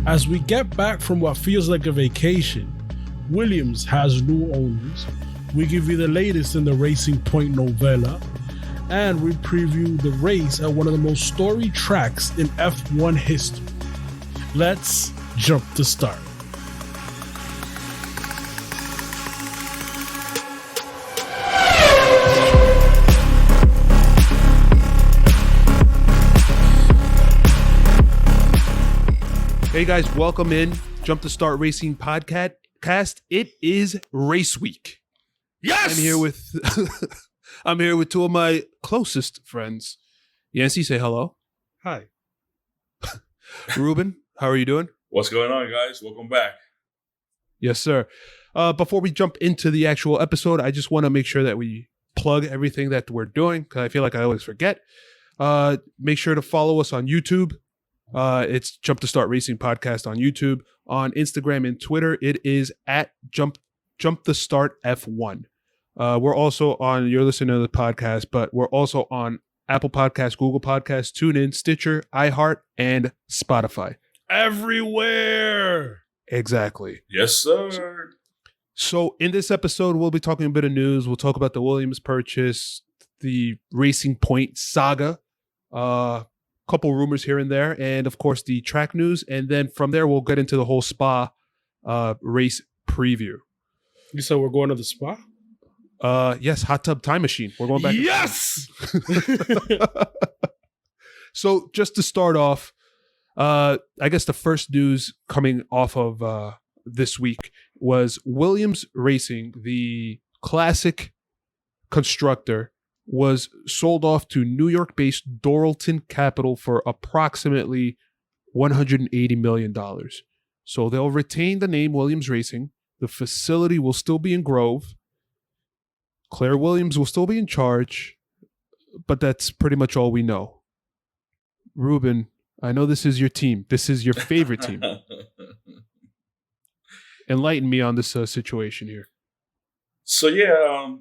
As we get back from what feels like a vacation, Williams has new owners. We give you the latest in the Racing Point novella, and we preview the race at one of the most storied tracks in F1 history. Let's jump to start. Hey guys, welcome in. Jump to Start Racing podcast. It is race week. Yes! I'm here with two of my closest friends. Yhancy, say hello. Hi. Ruben, how are you doing? What's going on, guys? Welcome back. Yes, sir. Before we jump into the actual episode, I just want to make sure that we plug everything that we're doing, because I feel like I always forget. Make sure to follow us on YouTube. It's Jump to Start Racing podcast on YouTube. On Instagram and Twitter, it is at Jump to Start F1. We're also on, you're listening to the podcast, but we're also on Apple Podcasts, Google Podcasts, TuneIn, Stitcher, iHeart, and Spotify. Everywhere! Exactly. Yes, sir. So in this episode, we'll be talking a bit of news. We'll talk about the Williams purchase, the Racing Point saga, couple rumors here and there, and of course the track news. And then from there, we'll get into the whole Spa race preview. You said we're going to the Spa? Yes, hot tub time machine. We're going back. Yes! So just to start off, I guess the first news coming off of this week was Williams Racing, the classic constructor, was sold off to New York-based Doralton Capital for approximately $180 million. So they'll retain the name Williams Racing. The facility will still be in Grove. Claire Williams will still be in charge, but that's pretty much all we know. Ruben, I know this is your team. This is your favorite team. Enlighten me on this situation here. So yeah,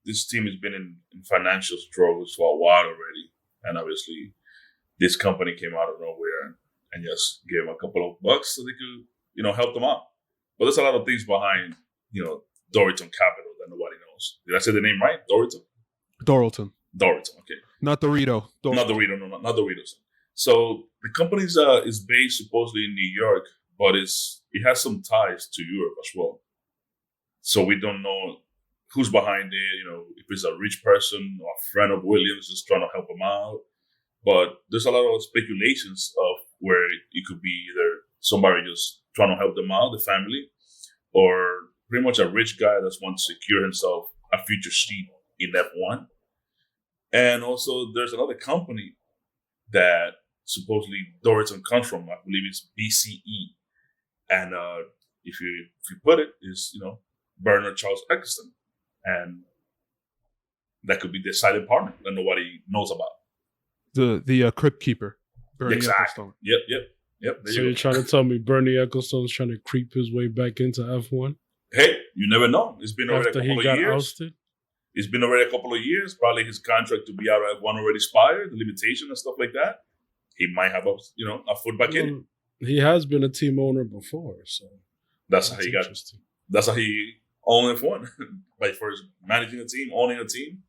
this team has been in financial struggles for a while already, and obviously, this company came out of nowhere and just gave them a couple of bucks so they could, help them out. But there's a lot of things behind, Doralton Capital that nobody knows. Did I say the name right? Doralton. Okay. Not Dorito. Not Dorito. No, not Doritos. So the company is based supposedly in New York, but it has some ties to Europe as well. So we don't know who's behind it, if it's a rich person or a friend of Williams just trying to help him out. But there's a lot of speculations of where it could be either somebody just trying to help them out, the family, or pretty much a rich guy that wants to secure himself a future seat in F1. And also there's another company that supposedly Doralton comes from. I believe it's BCE. And if you put it, is Bernard Charles Eccleston. And that could be the silent partner that nobody knows about. The crypt keeper. Bernie exactly. Ecclestone. Yep. So you're trying to tell me Bernie Ecclestone's trying to creep his way back into F1? Hey, you never know. It's been already a couple of years. Ousted? It's been already a couple of years. Probably his contract to be out of F1 already expired, the limitation and stuff like that. He might have a foot back in. He has been a team owner before, so that's how he got. That's how he owned F1 by first managing a team, owning a team,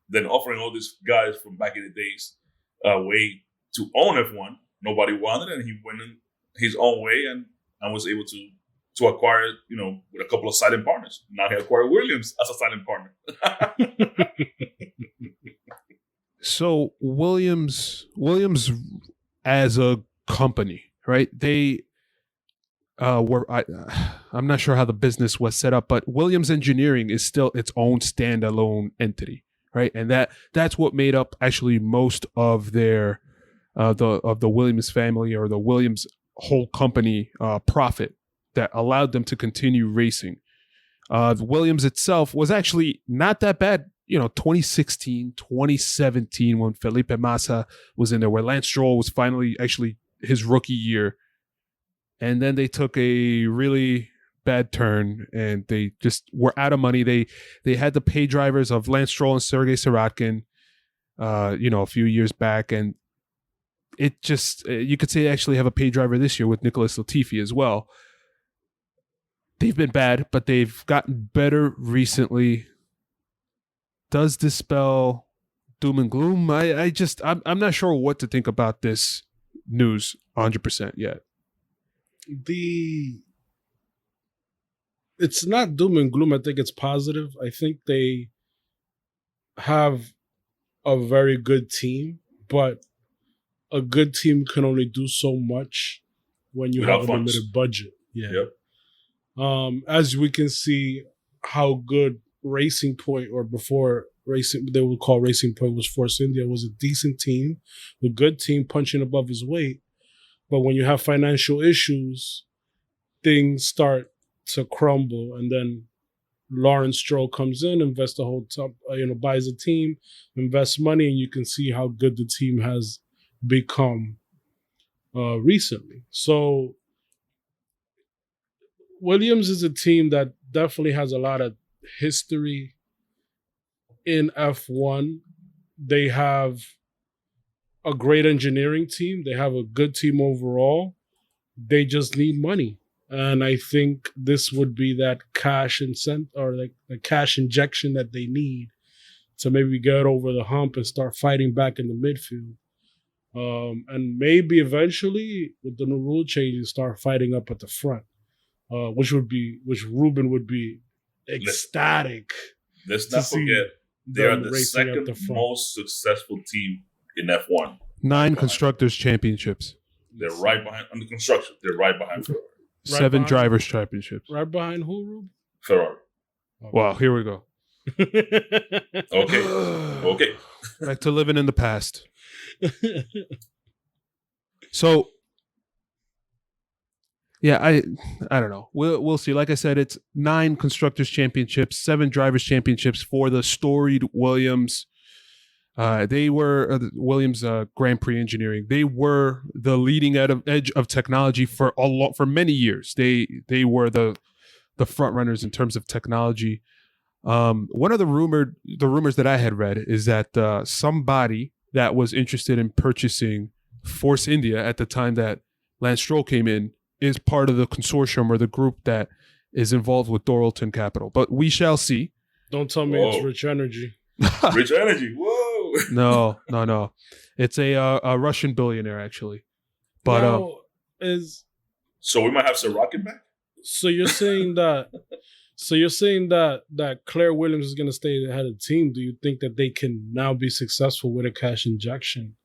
then offering all these guys from back in the days a way to own F1. Nobody wanted it, and he went in his own way and was able to acquire, with a couple of silent partners. Now he acquired Williams as a silent partner. So Williams as a company, right? They I'm not sure how the business was set up, but Williams Engineering is still its own standalone entity, right? And that's what made up actually most of their the Williams family or the Williams whole company profit that allowed them to continue racing. The Williams itself was actually not that bad, 2016, 2017 when Felipe Massa was in there, where Lance Stroll was finally actually his rookie year. And then they took a really bad turn and they just were out of money. They had to pay drivers of Lance Stroll and Sergei Sirotkin, a few years back. And it just you could say they actually have a paid driver this year with Nicholas Latifi as well. They've been bad, but they've gotten better recently. Does this spell doom and gloom? I'm not sure what to think about this news 100% yet. It's not doom and gloom. I think it's positive. I think they have a very good team, but a good team can only do so much when you Without have a funds. limited budget. Yeah. Yep. As we can see how good Racing Point, or before Racing, they would call Racing Point, was Force India, was a decent team, a good team punching above his weight. But when you have financial issues, things start to crumble, and then Lawrence Stroll comes in, invests the whole top, buys a team, invests money, and you can see how good the team has become recently. So Williams is a team that definitely has a lot of history in F1. They have a great engineering team. They have a good team overall. They just need money. And I think this would be that cash or like the cash injection that they need to maybe get over the hump and start fighting back in the midfield. And maybe eventually, with the new rule changes, start fighting up at the front, which Ruben would be ecstatic. Let's not forget, they are the second most successful team in F1. 9 Constructors Championships. They're right behind on the construction. They're right behind Ferrari. 7 Drivers Championships. Right behind who, Ruben? Ferrari. Wow, here we go. Okay. Back to living in the past. So, yeah, I don't know. We'll see. Like I said, it's 9 Constructors Championships, 7 Drivers Championships for the storied Williams. They were Williams Grand Prix Engineering. They were the leading edge of technology for many years. They were the front runners in terms of technology. One of the rumors that I had read is that somebody that was interested in purchasing Force India at the time that Lance Stroll came in is part of the consortium or the group that is involved with Doralton Capital. But we shall see. Don't tell me it's Rich Energy. Rich Energy. Whoa. No. It's a Russian billionaire, actually. But so we might have Sorokin back? So you're saying that that Claire Williams is going to stay ahead of the team. Do you think that they can now be successful with a cash injection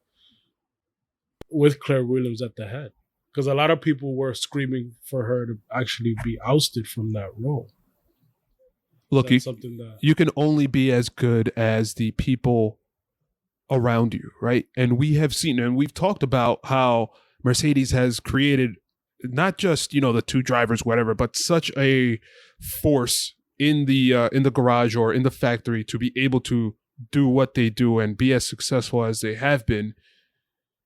with Claire Williams at the head? Because a lot of people were screaming for her to actually be ousted from that role. Look, you can only be as good as the people around you, right? And we have seen, and we've talked about how Mercedes has created not just, the 2 drivers, whatever, but such a force in the garage or in the factory to be able to do what they do and be as successful as they have been.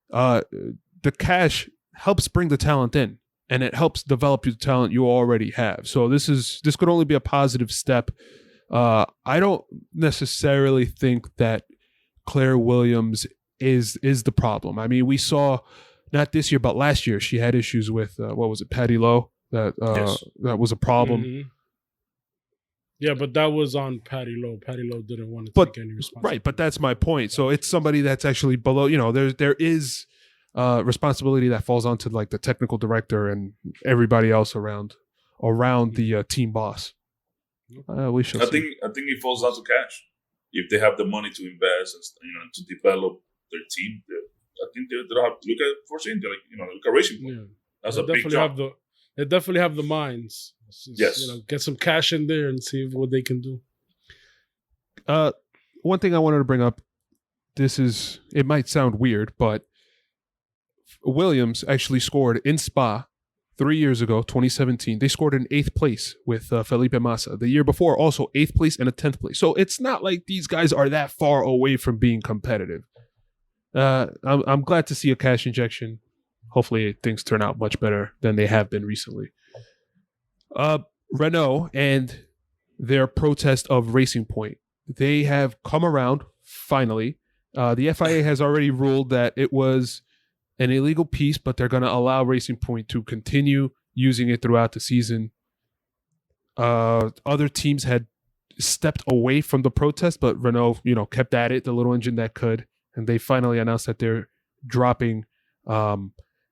The cash helps bring the talent in, and it helps develop the talent you already have. So this could only be a positive step. I don't necessarily think that Claire Williams is the problem. I mean, we saw not this year, but last year she had issues with Patty Lowe. That was a problem. Mm-hmm. Yeah, but that was on Patty Lowe. Patty Lowe didn't want to take any responsibility. Right, but that's my point. So it's somebody that's actually below. There is responsibility that falls onto like the technical director and everybody else around the team boss. We shall. I think it falls down to cash. If they have the money to invest and to develop their team, I think they'll have to look at Force India, look at Racing Point. Yeah. That's a big job. They definitely have the minds. Yes. Get some cash in there and see what they can do. One thing I wanted to bring up, it might sound weird, but Williams actually scored in Spa 3 years ago, 2017. They scored in 8th place with Felipe Massa. The year before, also 8th place and a 10th place. So it's not like these guys are that far away from being competitive. I'm glad to see a cash injection. Hopefully things turn out much better than they have been recently. Renault and their protest of Racing Point. They have come around, finally. The FIA has already ruled that it was an illegal piece, but they're going to allow Racing Point to continue using it throughout the season. Other teams had stepped away from the protest, but Renault, kept at it, the little engine that could, and they finally announced that they're dropping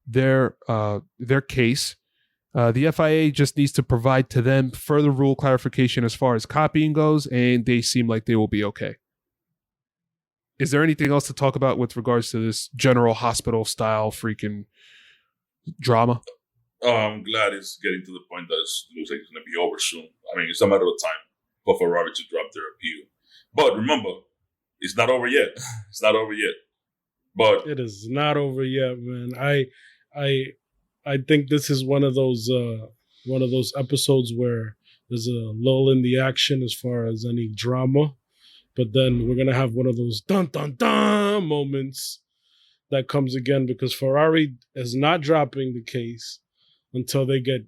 their case. The FIA just needs to provide to them further rule clarification as far as copying goes, and they seem like they will be okay. Is there anything else to talk about with regards to this general hospital style freaking drama? I'm glad it's getting to the point that it looks like it's going to be over soon. I mean, it's a matter of time for Ferrari to drop their appeal. But remember, it's not over yet. It's not over yet. But it is not over yet, man. I think this is one of those episodes where there's a lull in the action as far as any drama, but then we're gonna have one of those dun dun dun moments that comes again because Ferrari is not dropping the case until they get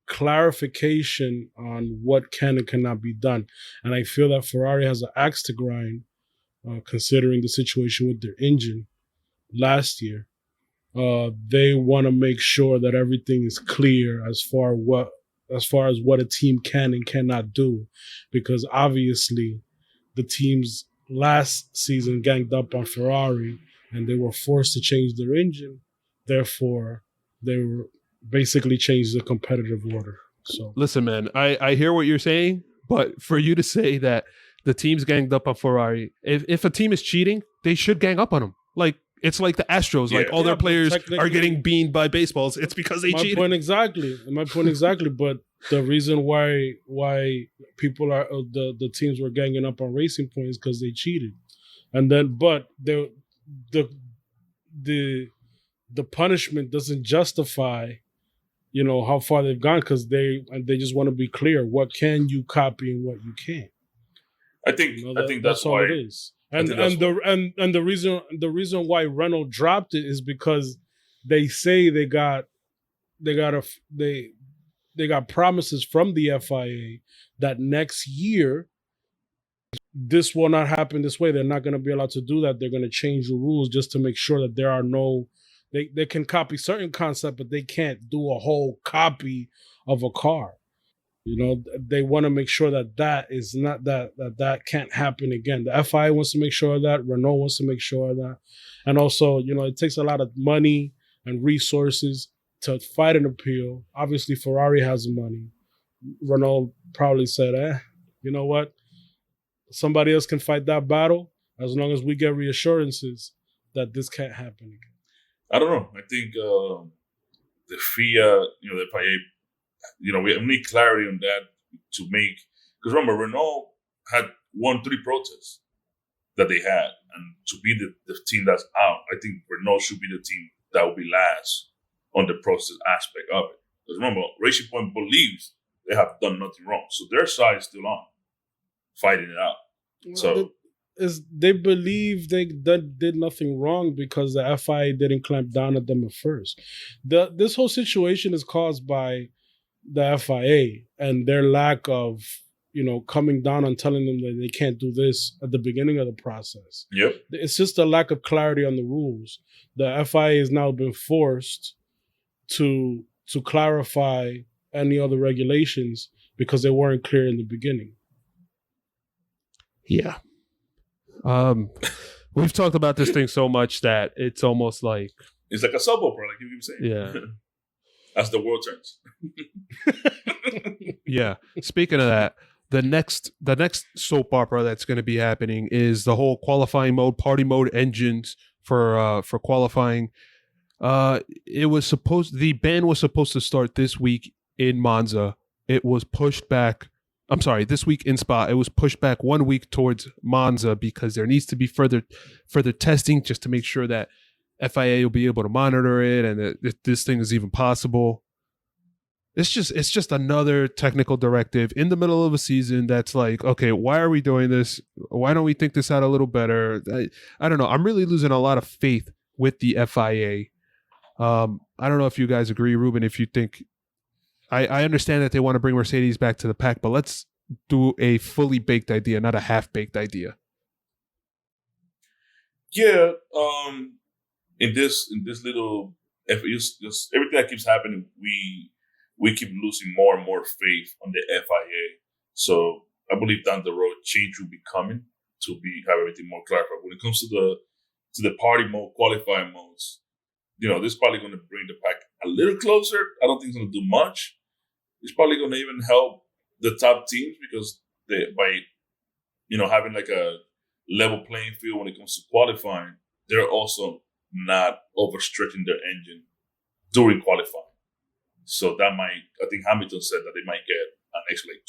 clarification on what can and cannot be done. And I feel that Ferrari has an axe to grind, considering the situation with their engine last year. They want to make sure that everything is clear as far as what a team can and cannot do, because obviously the teams last season ganged up on Ferrari and they were forced to change their engine. Therefore, they were basically changed the competitive order. So listen, man, I hear what you're saying, but for you to say that the teams ganged up on Ferrari, if a team is cheating, they should gang up on them. Like, it's like the Astros, like all their players are getting beaned by baseballs. It's because they cheated. My point exactly. But the reason why people are the teams were ganging up on Racing Point is because they cheated, and then but the punishment doesn't justify, how far they've gone, because they just want to be clear what can you copy and what you can't. I think that's why all it is. And the reason why Renault dropped it is because they say they got promises from the FIA that next year this will not happen this way. They're not going to be allowed to do that. They're going to change the rules just to make sure that there are no. They can copy certain concept, but they can't do a whole copy of a car. They want to make sure that is not that can't happen again. The FIA wants to make sure of that. Renault wants to make sure of that. And also, it takes a lot of money and resources to fight an appeal. Obviously, Ferrari has money. Renault probably said, you know what? Somebody else can fight that battle as long as we get reassurances that this can't happen again. I don't know. I think the FIA, the FIA, we need clarity on that to make, because remember, Renault had won 3 protests that they had, and to be the team that's out, I think Renault should be the team that will be last on the protest aspect of it. Because remember, Racing Point believes they have done nothing wrong, so their side is still on, fighting it out. So they believe they did nothing wrong because the FIA didn't clamp down at them at first. This whole situation is caused by the FIA and their lack of, coming down and telling them that they can't do this at the beginning of the process. Yep. It's just a lack of clarity on the rules. The FIA has now been forced to clarify any other regulations because they weren't clear in the beginning. Yeah. We've talked about this thing so much that it's almost like... It's like a soap opera, like you keep saying. Yeah. As the world turns. Yeah. Speaking of that, the next soap opera that's going to be happening is the whole qualifying mode, party mode engines for qualifying. The ban was supposed to start this week in Monza. It was pushed back. I'm sorry, this week in Spa. It was pushed back 1 week towards Monza because there needs to be further testing just to make sure that FIA will be able to monitor it and that this thing is even possible. It's just another technical directive in the middle of a season that's like, okay, why are we doing this? Why don't we think this out a little better? I don't know. I'm really losing a lot of faith with the FIA. I don't know if you guys agree, Ruben, if you think... I understand that they want to bring Mercedes back to the pack, but let's do a fully baked idea, not a half-baked idea. Yeah, in this little, if it's just everything that keeps happening, we keep losing more and more faith on the FIA. So I believe down the road, change will be coming to have everything more clarified. When it comes to the party mode, qualifying modes, this is probably going to bring the pack a little closer. I don't think it's going to do much. It's probably going to even help the top teams because by having like a level playing field when it comes to qualifying, they're also not overstretching their engine during qualifying. So that I think Hamilton said that they might get an extra like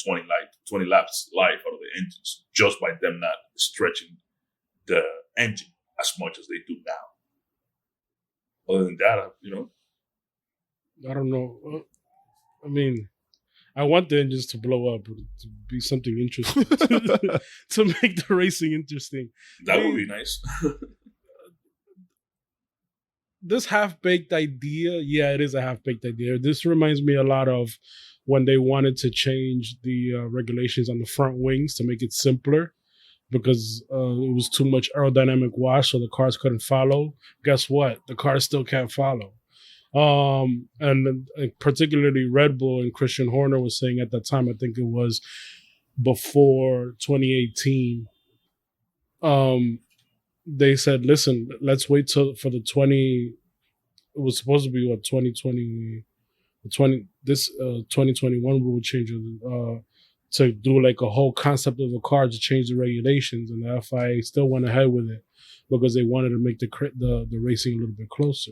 20 laps life out of the engines just by them not stretching the engine as much as they do now. Other than that, I don't know. I mean, I want the engines to blow up, to be something interesting, to make the racing interesting. That would be nice. This half-baked idea, yeah, it is a half-baked idea. This reminds me a lot of when they wanted to change the regulations on the front wings to make it simpler because it was too much aerodynamic wash, so the cars couldn't follow. Guess what? The cars still can't follow. And particularly Red Bull and Christian Horner was saying at that time, I think it was before 2018, they said, listen, let's wait for the 20, it was supposed to be 2021 rule change to do like a whole concept of the car to change the regulations, and the FIA still went ahead with it because they wanted to make the racing a little bit closer.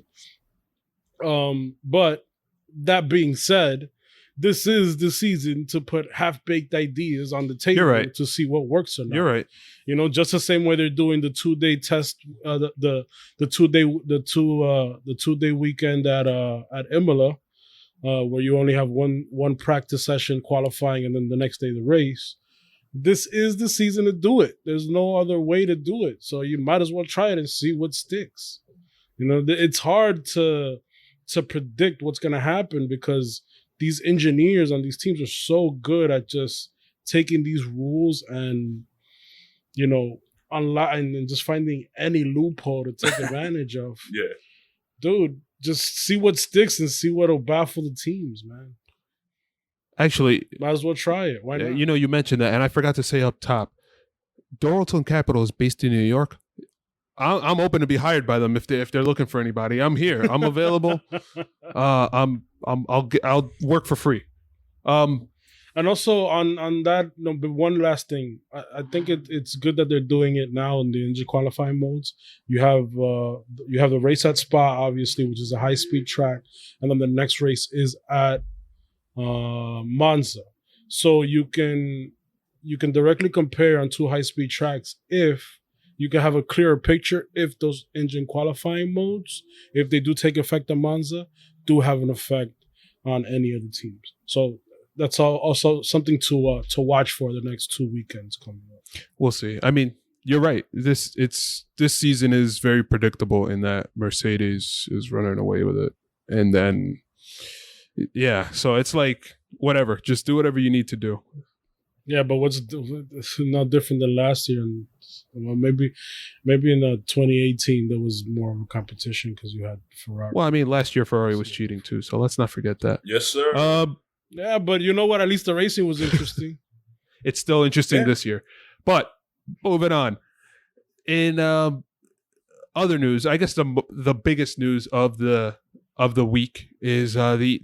But that being said, this is the season to put half-baked ideas on the table to see what works or not. You're right. Just the same way they're doing the 2-day test, the 2-day weekend at Imola, where you only have one practice session qualifying and then the next day the race. This is the season to do it. There's no other way to do it. So you might as well try it and see what sticks. It's hard to predict what's going to happen because these engineers on these teams are so good at just taking these rules and, and just finding any loophole to take advantage of. Yeah. Dude, just see what sticks and see what'll baffle the teams, man. Actually, might as well try it. Why not? You mentioned that, and I forgot to say up top, Doralton Capital is based in New York. I'm open to be hired by them if they're looking for anybody. I'm here. I'm available. I'll work for free. And also on that, one last thing. I think it's good that they're doing it now in the engine qualifying modes. You have the race at Spa, obviously, which is a high speed track, and then the next race is at Monza. So you can directly compare on two high speed tracks if you can have a clearer picture if those engine qualifying modes, if they do take effect on Monza, do have an effect on any of the teams. So that's also something to watch for the next 2 weekends coming up. We'll see. I mean, you're right. This season is very predictable in that Mercedes is running away with it, and then so it's like whatever. Just do whatever you need to do. Yeah, but it's not different than last year. And maybe in 2018 there was more of a competition because you had Ferrari. Well, I mean, last year Ferrari was cheating too, so let's not forget that. Yes, sir. Yeah, but you know what? At least the racing was interesting. It's still interesting this year. But moving on. In other news, I guess the biggest news of the week is the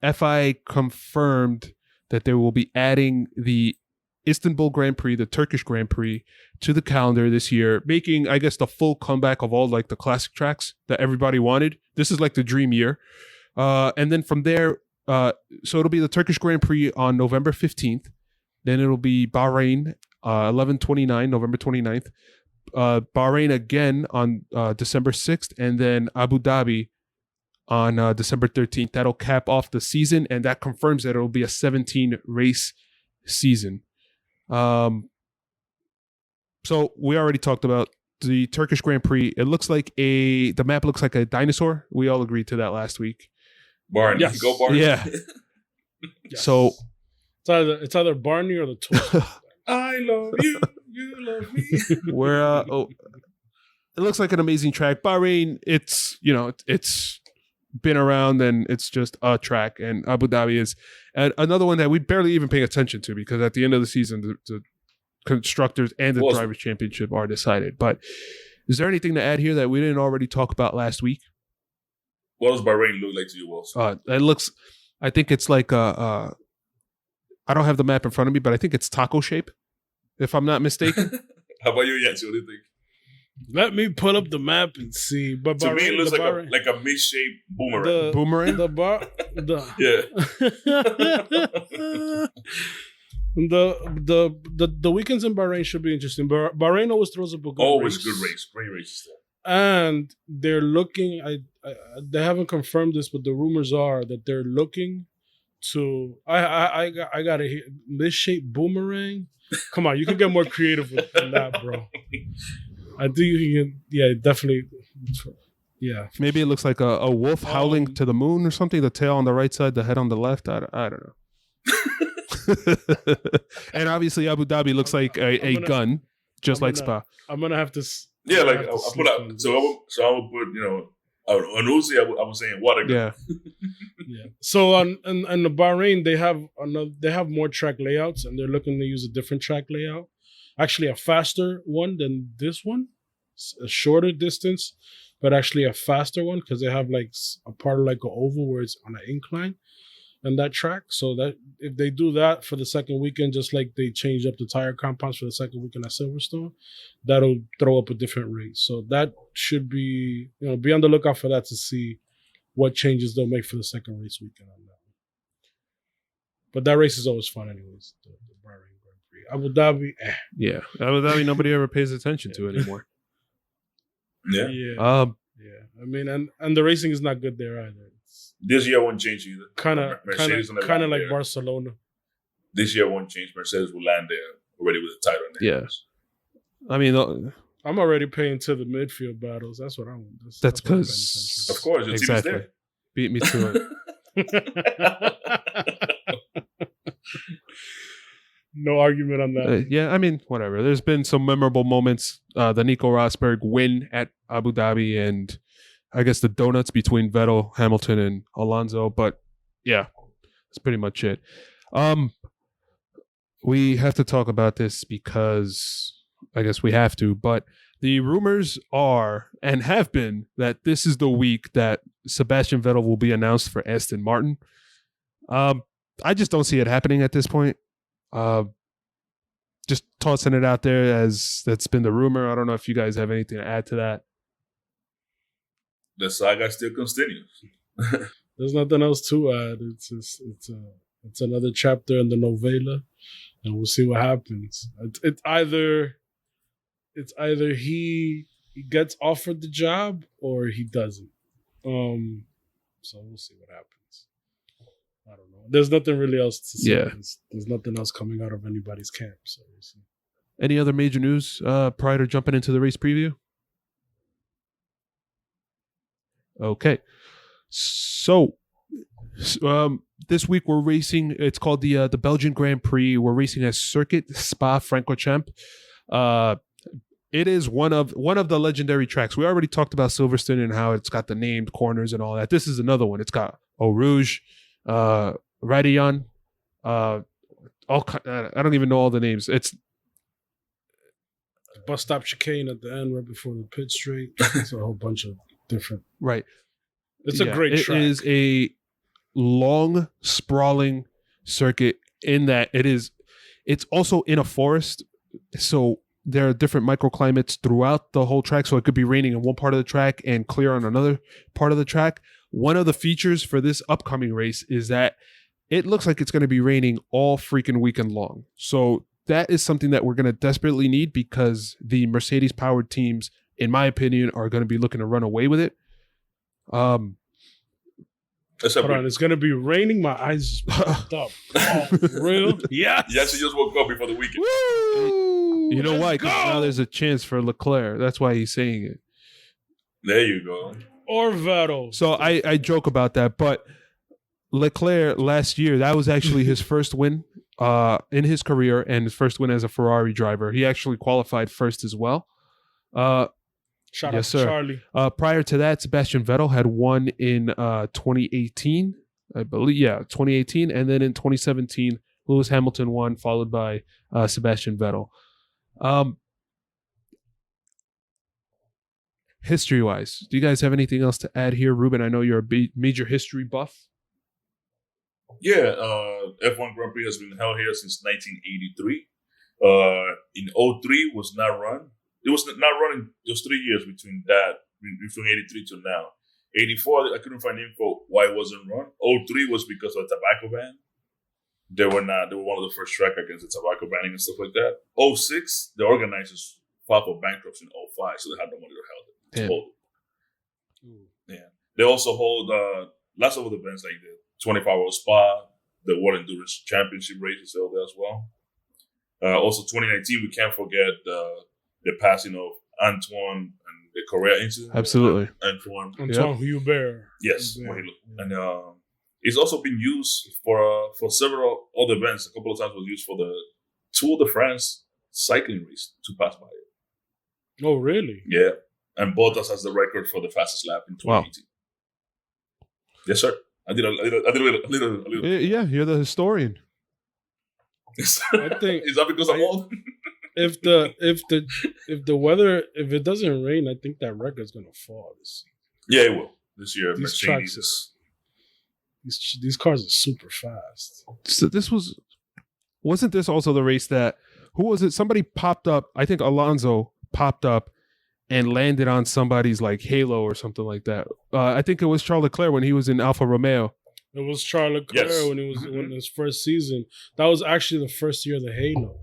FIA confirmed that they will be adding the Istanbul Grand Prix, the Turkish Grand Prix, to the calendar this year, making, I guess, the full comeback of all like the classic tracks that everybody wanted. This is like the dream year. And then from there, so it'll be the Turkish Grand Prix on November 15th. Then it'll be Bahrain, 11/29, November 29th. Bahrain again on December 6th. And then Abu Dhabi on December 13th. That'll cap off the season, and that confirms that it'll be a 17-race season. So we already talked about the Turkish Grand Prix. It looks like the map looks like a dinosaur. We all agreed to that last week. Barney. Yes. Go Barney. Yeah. Yes. So it's either Barney or the toy. I love you. You love me. we're it looks like an amazing track. Bahrain, it's been around and it's just a track, and Abu Dhabi is another one that we barely even pay attention to because at the end of the season, the constructors and the drivers' championship are decided. But is there anything to add here that we didn't already talk about last week? What does Bahrain look like to you, Wilson? It looks. I think it's like I don't have the map in front of me, but I think it's taco shape, if I'm not mistaken. How about you, Yhancy? What do you think? Let me pull up the map and see. But To me, it looks like a mid-shaped boomerang. Boomerang? The weekends in Bahrain should be interesting. Bahrain always throws up a good race. Always good race. Great races there. And they're looking. They haven't confirmed this, but the rumors are that they're looking to. I got to hear mid-shaped boomerang. Come on, you can get more creative than that, bro. I think you can. Yeah, definitely. Yeah. Maybe it looks like a wolf howling to the moon or something. The tail on the right side, the head on the left. I don't know. And obviously Abu Dhabi looks like a gun, just like Spa. I'm gonna have to. Yeah, like I put out. So I would put on Uzi. I was saying water gun. Yeah. Yeah. So on the Bahrain, they have more track layouts, and they're looking to use a different track layout. Actually, a faster one than this one, a shorter distance, but actually a faster one because they have like a part of like an oval where it's on an incline on that track. So that if they do that for the second weekend, just like they changed up the tire compounds for the second weekend at Silverstone, that'll throw up a different race. So that should be, be on the lookout for that to see what changes they'll make for the second race weekend on that. But that race is always fun anyways. The Bahrain Grand Prix. Abu Dhabi, Yeah. Abu Dhabi, nobody ever pays attention to anymore. Yeah. Yeah. I mean, and the racing is not good there either. This year won't change either. Kind of like there. Barcelona. This year won't change. Mercedes will land there already with a title in their hands. I mean, I'm already paying to the midfield battles. That's what I want. That's because, of course, your team is there. Beat me to it. No argument on that. Yeah, I mean, whatever. There's been some memorable moments. The Nico Rosberg win at Abu Dhabi, and I guess the donuts between Vettel, Hamilton, and Alonso. But yeah, that's pretty much it. We have to talk about this because I guess we have to. But the rumors are and have been that this is the week that Sebastian Vettel will be announced for Aston Martin. I just don't see it happening at this point. Just tossing it out there as that's been the rumor. I don't know if you guys have anything to add to that. The saga still continues. There's nothing else to add. It's another chapter in the novella, and we'll see what happens. It's either he gets offered the job or he doesn't. So we'll see what happens. I don't know. There's nothing really else to say. Yeah. There's nothing else coming out of anybody's camp. So we'll see. Any other major news prior to jumping into the race preview? Okay. So this week we're racing. It's called the Belgian Grand Prix. We're racing at Circuit Spa-Francorchamps. It is one of the legendary tracks. We already talked about Silverstone and how it's got the named corners and all that. This is another one. It's got Eau Rouge, Radillon, I don't even know all the names. It's bus stop chicane at the end right before the pit straight. It's a whole bunch of different. Right. It's a great track. It is a long, sprawling circuit in that it's also in a forest. So there are different microclimates throughout the whole track. So it could be raining in one part of the track and clear on another part of the track. One of the features for this upcoming race is that it looks like it's going to be raining all freaking weekend long. So that is something that we're going to desperately need because the Mercedes-powered teams, in my opinion, are going to be looking to run away with it. Hold on, it's going to be raining. My eyes just popped up. Oh, for real? Yes, he just woke up before the weekend. Woo! You know why? Because now there's a chance for Leclerc. That's why he's saying it. There you go. Or Vettel. So I joke about that, but Leclerc last year, that was actually his first win in his career and his first win as a Ferrari driver. He actually qualified first as well. Shout Yes, out to sir. Charlie. Prior to that, Sebastian Vettel had won in 2018, I believe. Yeah, 2018, and then in 2017, Lewis Hamilton won, followed by Sebastian Vettel. History-wise, do you guys have anything else to add here, Ruben? I know you're a major history buff. Yeah, F1 Grand Prix has been held here since 1983. In 03 was not run. It was not running just 3 years between 83 to now. 84, I couldn't find info why it wasn't run. 03 was because of the tobacco ban. They were one of the first track against the tobacco banning and stuff like that. 06, the organizers filed for bankruptcy in 05, so they had no money to hold it. Yeah. They also hold lots of other events like the 24-hour Spa, the World Endurance Championship races held there as well. Also, 2019, we can't forget the passing of Antoine and the Korea incident. Absolutely. Antoine Hubert. Yes. And it's also been used for several other events. A couple of times it was used for the Tour de France cycling race to pass by it. Oh, really? Yeah. And Bottas has the record for the fastest lap in 2018. Wow. Yes, sir. I did a little. Yeah, you're the historian. I think is that because I'm old? if the weather, if it doesn't rain, I think that record's gonna fall this season. Yeah, it will this year. These cars are super fast. So wasn't this also the race that who was it? Somebody popped up. I think Alonso popped up and landed on somebody's like halo or something like that. I think it was Charles Leclerc when he was in Alfa Romeo. It was Charles Leclerc when he was in his first season. That was actually the first year of the halo.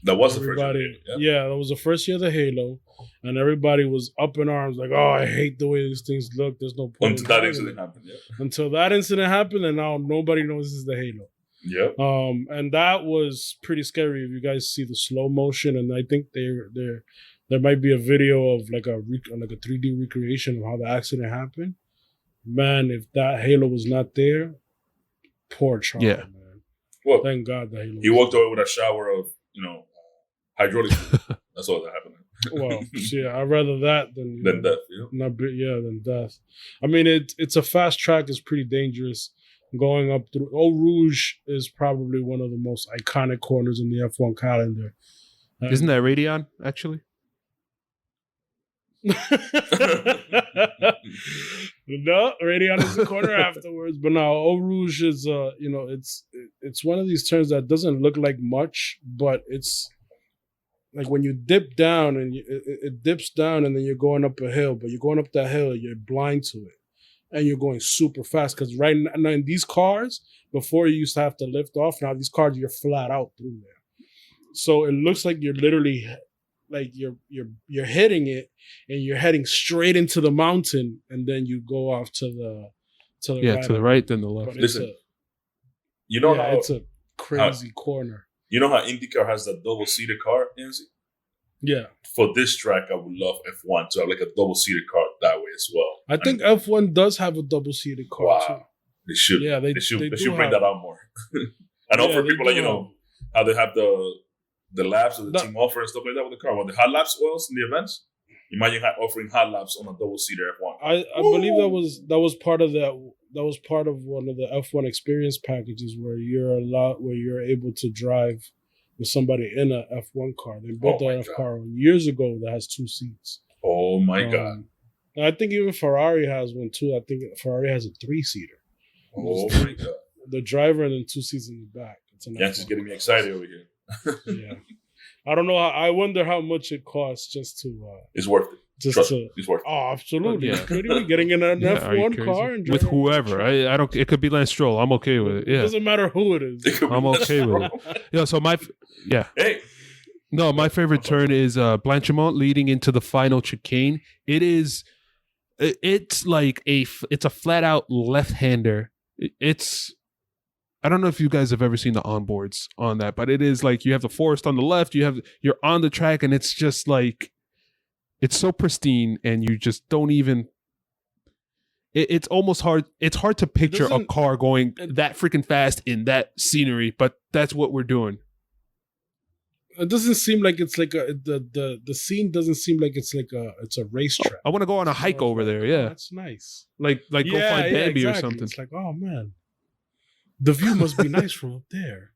That was the first year. Yeah, that was the first year of the halo, and everybody was up in arms like, "Oh, I hate the way these things look. There's no point." Until that incident happened. Yeah. Until that incident happened, and now nobody knows this is the halo. Yeah. And that was pretty scary. If you guys see the slow motion, and I think there might be a video of like a 3D recreation of how the accident happened. Man, if that halo was not there, poor Charles, man. Well, thank God the halo. He walked away with a shower of, hydraulic. That's all that happened. Well, yeah, I'd rather that than death. Yeah. Than death. I mean, it's a fast track. It's pretty dangerous. Going up through Eau Rouge is probably one of the most iconic corners in the F1 calendar. Isn't that Radion actually? No, Radion is the corner afterwards. But now Eau Rouge is it's one of these turns that doesn't look like much, but it's like when you dip down and it dips down and then you're going up a hill, but you're going up that hill, you're blind to it. And you're going super fast because right now in these cars, before you used to have to lift off, now these cars you're flat out through there. So it looks like you're literally like you're hitting it and you're heading straight into the mountain, and then you go off to the right. To the right, then the left. Listen, it's a crazy corner. You know how IndyCar has that double-seated car, Yhancy? Yeah. For this track, I would love F1 to have like a double-seated car that way as well. I think F1 does have a double-seated car too. They should. Yeah, they should bring that out more. And offer people like how they have the laps or the team offer and stuff like that with the car. Well, the hot laps oils in the events. Imagine offering hot laps on a double-seater F1. I believe that was part of that. That was part of one of the F1 experience packages where you're able to drive with somebody in a F1 car. They built that F car years ago that has 2 seats. Oh my God! I think even Ferrari has one too. I think Ferrari has a 3-seater. Oh my God! The driver and then 2 seats in the back. It's getting me excited over here. Yeah, I don't know. I wonder how much it costs just to. It's worth it. It's worth it. Oh, absolutely! Yeah. Getting in an F1 car and with whoever. I don't. It could be Lance Stroll. I'm okay with it. Yeah, it doesn't matter who it is. I'm okay with it. Yeah. So Hey. No, my favorite turn is Blanchimont leading into the final chicane. It's like it's a flat out left-hander. I don't know if you guys have ever seen the onboards on that, but it is like you have the forest on the left, you're on the track, and it's just like it's so pristine, and you just don't even. It's almost hard. It's hard to picture a car going that freaking fast in that scenery, but that's what we're doing. It doesn't seem like it's like the scene doesn't seem like it's like it's a racetrack. I want to go on a hike over there. Yeah, that's nice. like go find Bambi or something. It's like, oh man, the view must be nice from up there.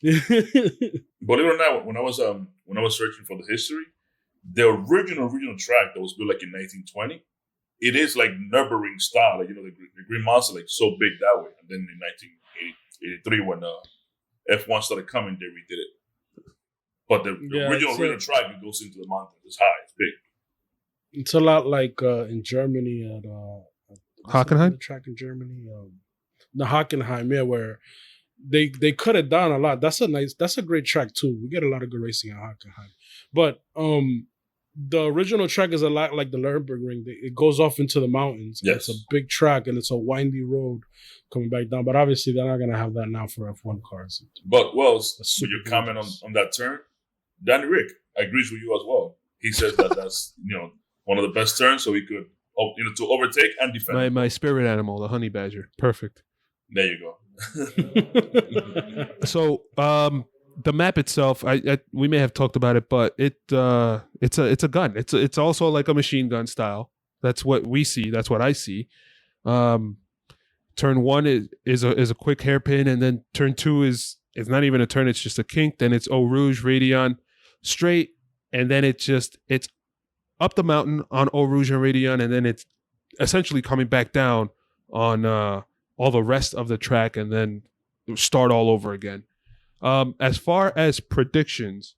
Believe it or not, when I was searching for the history, the original track that was built like in 1920, it is like Nürburgring style, like the Green Monster, like so big that way. And then in 1983, when F1 started coming, they redid it. But the original track, it goes into the mountain. It's high, it's big. It's a lot like in Germany at Hockenheim. The track in Germany, the Hockenheim, yeah, where they cut it down a lot. That's a great track too. We get a lot of good racing at Hockenheim, but the original track is a lot like the Nürburgring. It goes off into the mountains. Yes. It's a big track and it's a windy road coming back down. But obviously, they're not going to have that now for F1 cars. But your comment on that turn, Danny Rick agrees with you as well. He says that that's one of the best turns, so he could to overtake and defend. My spirit animal, the honey badger, perfect. There you go. So the map itself, we may have talked about it, but it's a gun. It's also like a machine gun style. That's what we see. That's what I see. Turn 1 is a quick hairpin, and then turn 2 is not even a turn. It's just a kink. Then it's Eau Rouge, Raidillon, straight, and then it's up the mountain on Eau Rouge and Raidillon, and then it's essentially coming back down on all the rest of the track, and then start all over again. As far as predictions,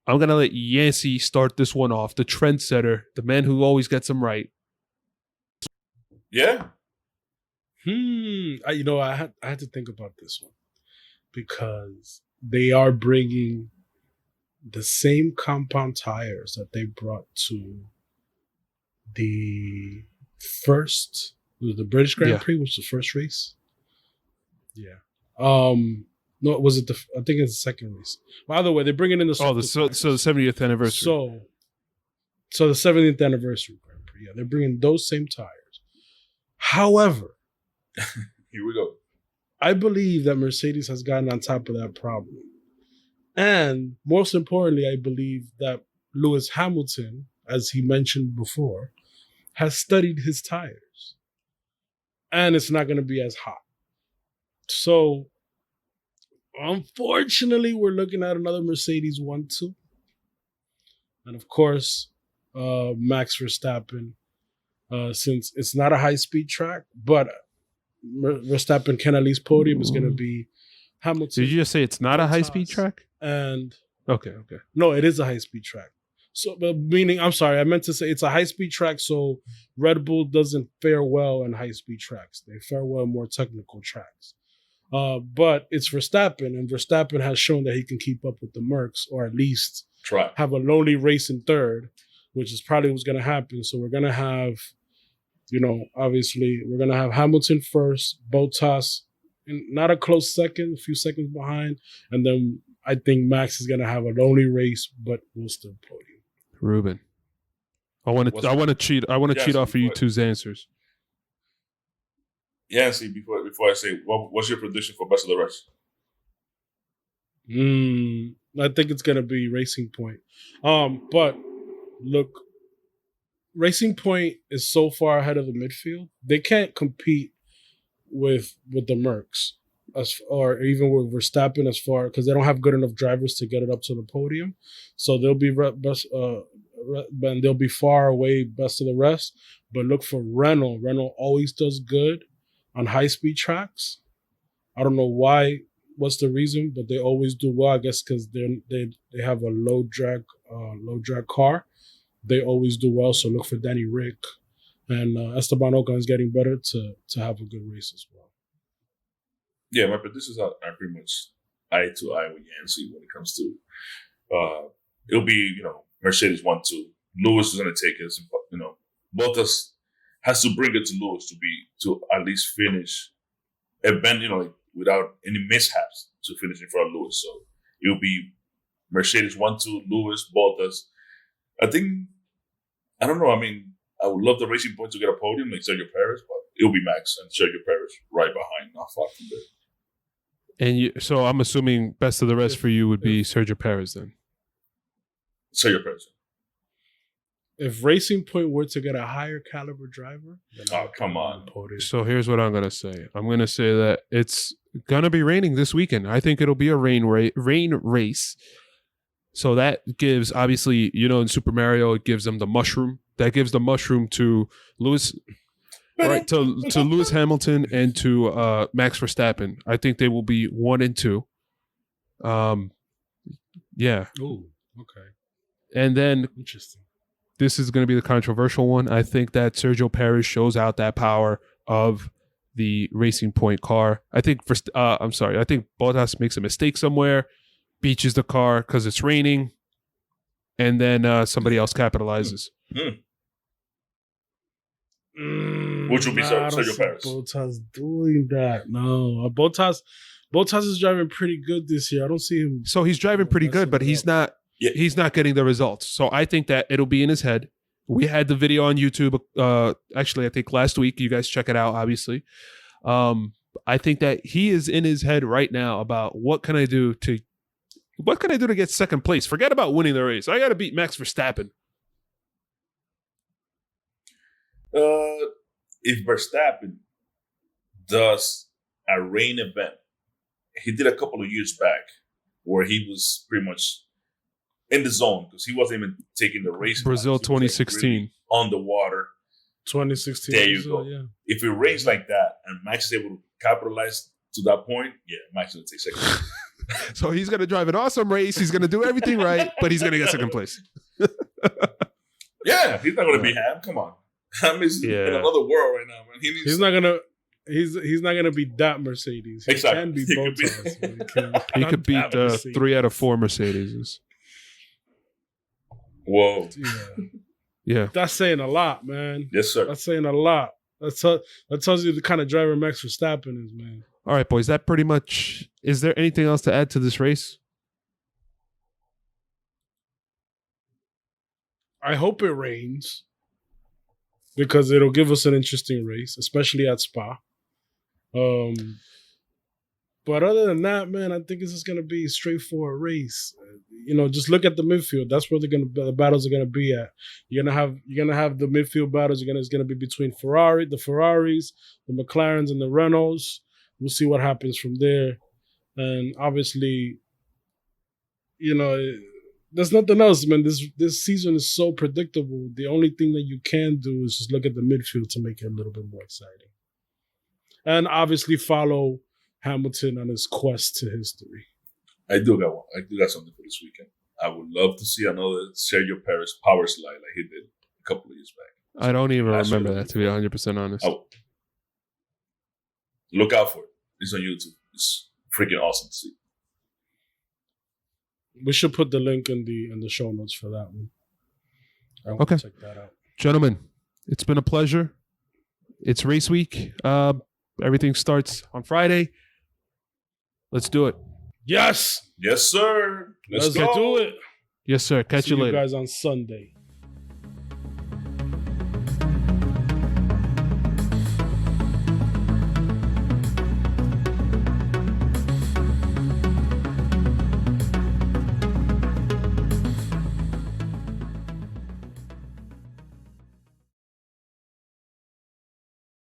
I'm going to let Yhancy start this one off, the trendsetter, the man who always gets them right. Yeah. I had to think about this one because they are bringing the same compound tires that they brought to the British Grand Prix, which was the first race. Yeah. No, was it I think it's the second race. By the way, they're bringing in the the 70th anniversary. So the 70th anniversary Grand Prix. Yeah, they're bringing those same tires. However, here we go. I believe that Mercedes has gotten on top of that problem. And most importantly, I believe that Lewis Hamilton, as he mentioned before, has studied his tires. And it's not going to be as hot. So, unfortunately, we're looking at another Mercedes 1-2. And of course, Max Verstappen, since it's not a high-speed track, but Verstappen can at least podium, is going to be Hamilton. Did you just say it's not a high-speed track? And okay. No, it is a high-speed track. So, meaning, I'm sorry, I meant to say it's a high-speed track, so Red Bull doesn't fare well in high-speed tracks. They fare well in more technical tracks. But it's Verstappen, and Verstappen has shown that he can keep up with the Mercs, or at least have a lonely race in third, which is probably what's going to happen. So we're going to have, obviously, we're going to have Hamilton first, Bottas, not a close second, a few seconds behind, and then I think Max is going to have a lonely race, but we'll still podium. Ruben, I want to cheat off of you two's answers. Yeah, see, before I say, what's your prediction for best of the rest? I think it's going to be Racing Point. But look, Racing Point is so far ahead of the midfield. They can't compete with the Mercs, or even with Verstappen because they don't have good enough drivers to get it up to the podium. So they'll be and they'll be far away best of the rest. But look for Renault. Renault always does good on high-speed tracks. I don't know why, what's the reason, but they always do well. I guess because they have a low drag car. They always do well. So look for Danny Rick, and Esteban Ocon is getting better to have a good race as well. Yeah, my predictions are pretty much eye to eye with Yhancy when it comes to it'll be Mercedes 1-2. Lewis is going to take it. Bottas has to bring it to Lewis to at least finish a bend, without any mishaps to finish in front of Lewis. So it'll be Mercedes 1-2, Lewis, Bottas. I don't know. I mean, I would love the Racing Point to get a podium like Sergio Perez, but it'll be Max and Sergio Perez right behind, not far from there. And so I'm assuming best of the rest for you would be Sergio Perez then. Sergio Perez. If Racing Point were to get a higher caliber driver, then Oh, come on. So here's what I'm going to say. I'm going to say that it's going to be raining this weekend. I think it'll be a rain race. So that gives, obviously, in Super Mario, it gives them the mushroom. That gives the mushroom to Lewis, right? To Lewis Hamilton and to Max Verstappen. I think they will be 1 and 2. Yeah. Oh, okay. And then Interesting. this is going to be the controversial one. I think that Sergio Perez shows out that power of the Racing Point car. I think I think Bottas makes a mistake somewhere, beaches the car because it's raining, and then somebody else capitalizes. Which would be Sergio Perez. Bottas doing that. No, Bottas is driving pretty good this year. I don't see him. So he's driving pretty good, but he's not. Yeah. He's not getting the results. So I think that it'll be in his head. We had the video on YouTube. Actually, I think last week. You guys check it out. Obviously, I think that he is in his head right now about what can I do to get second place. Forget about winning the race. I got to beat Max Verstappen. If Verstappen does a rain event, he did a couple of years back where he was pretty much in the zone because he wasn't even taking the race. Brazil 2016 really on the water. 2016. There you go. Yeah. If it rains like that and Max is able to capitalize to that point, yeah, Max is going to take second. So he's going to drive an awesome race. He's going to do everything right, but he's going to get second place. Yeah, he's not going to be Ham. Come on, Ham is in another world right now, man. He's not gonna. He's not gonna be that Mercedes. He Exactly. can be He could be. Bottas. He could beat 3 out of 4 Mercedes. Whoa. Yeah. That's saying a lot, man. Yes, sir. That's saying a lot. That tells you the kind of driver Max Verstappen is, man. All right, boys. That pretty much. Is there anything else to add to this race? I hope it rains because it'll give us an interesting race, especially at Spa. But other than that, man, I think it's just gonna be a straightforward race. Just look at the midfield. That's where the battles are gonna be at. You're gonna have the midfield battles. It's gonna be between the Ferraris, the McLarens, and the Renaults. We'll see what happens from there. And obviously, there's nothing else, man. This season is so predictable. The only thing that you can do is just look at the midfield to make it a little bit more exciting. And obviously follow Hamilton on his quest to history. I do got something for this weekend. I would love to see another Sergio Perez power slide like he did a couple of years back. I don't even remember that, to be 100% honest. Look out for it. It's on YouTube. It's freaking awesome to see. We should put the link in the show notes for that one. Okay. Check that out. Gentlemen, it's been a pleasure. It's race week. Everything starts on Friday. Let's do it. Yes. Yes, sir. Let's go. do it. Yes, sir. Catch you later. See you guys on Sunday.